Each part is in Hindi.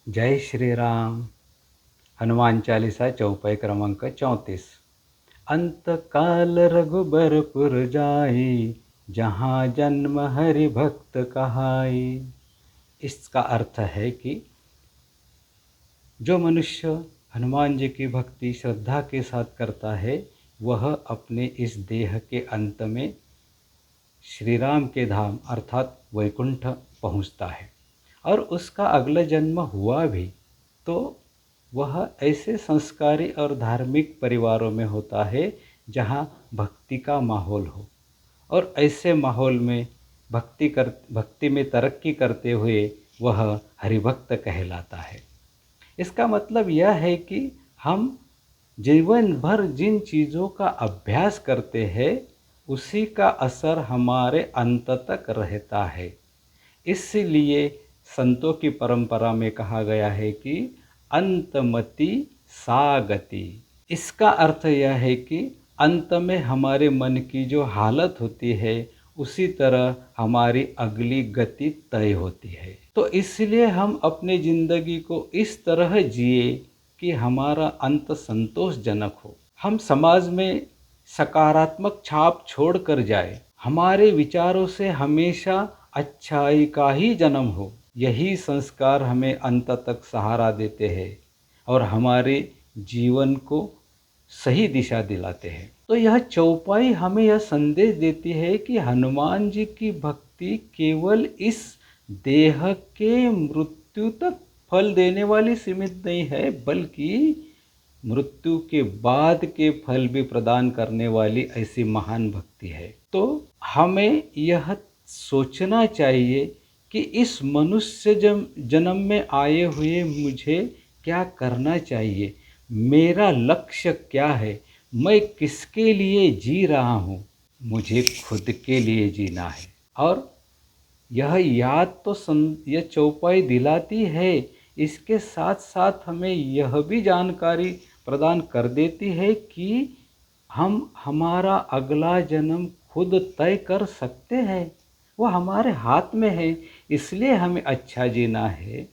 जय श्री राम। हनुमान चालीसा चौपाई क्रमांक 34। अंत काल रघुबरपुर जाई, जहाँ जन्म हरि भक्त कहाई। इसका अर्थ है कि जो मनुष्य हनुमान जी की भक्ति श्रद्धा के साथ करता है, वह अपने इस देह के अंत में श्री राम के धाम अर्थात वैकुंठ पहुँचता है। और उसका अगला जन्म हुआ भी तो वह ऐसे संस्कारी और धार्मिक परिवारों में होता है जहाँ भक्ति का माहौल हो, और ऐसे माहौल में भक्ति में तरक्की करते हुए वह हरिभक्त कहलाता है। इसका मतलब यह है कि हम जीवन भर जिन चीज़ों का अभ्यास करते हैं, उसी का असर हमारे अंत तक रहता है। इसलिए संतों की परंपरा में कहा गया है कि अंतमति सागति। इसका अर्थ यह है कि अंत में हमारे मन की जो हालत होती है, उसी तरह हमारी अगली गति तय होती है। तो इसलिए हम अपनी ज़िंदगी को इस तरह जिए कि हमारा अंत संतोषजनक हो। हम समाज में सकारात्मक छाप छोड़ कर जाए, हमारे विचारों से हमेशा अच्छाई का ही जन्म हो। यही संस्कार हमें अंत तक सहारा देते हैं और हमारे जीवन को सही दिशा दिलाते हैं। तो यह चौपाई हमें यह संदेश देती है कि हनुमान जी की भक्ति केवल इस देह के मृत्यु तक फल देने वाली सीमित नहीं है, बल्कि मृत्यु के बाद के फल भी प्रदान करने वाली ऐसी महान भक्ति है। तो हमें यह सोचना चाहिए कि इस मनुष्य जन्म में आए हुए मुझे क्या करना चाहिए, मेरा लक्ष्य क्या है, मैं किसके लिए जी रहा हूँ। मुझे खुद के लिए जीना है। और यह याद तो यह चौपाई दिलाती है, इसके साथ साथ हमें यह भी जानकारी प्रदान कर देती है कि हम हमारा अगला जन्म खुद तय कर सकते हैं। वो हमारे हाथ में है, इसलिए हमें अच्छा जीना है।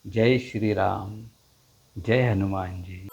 जय श्री राम। जय हनुमान जी।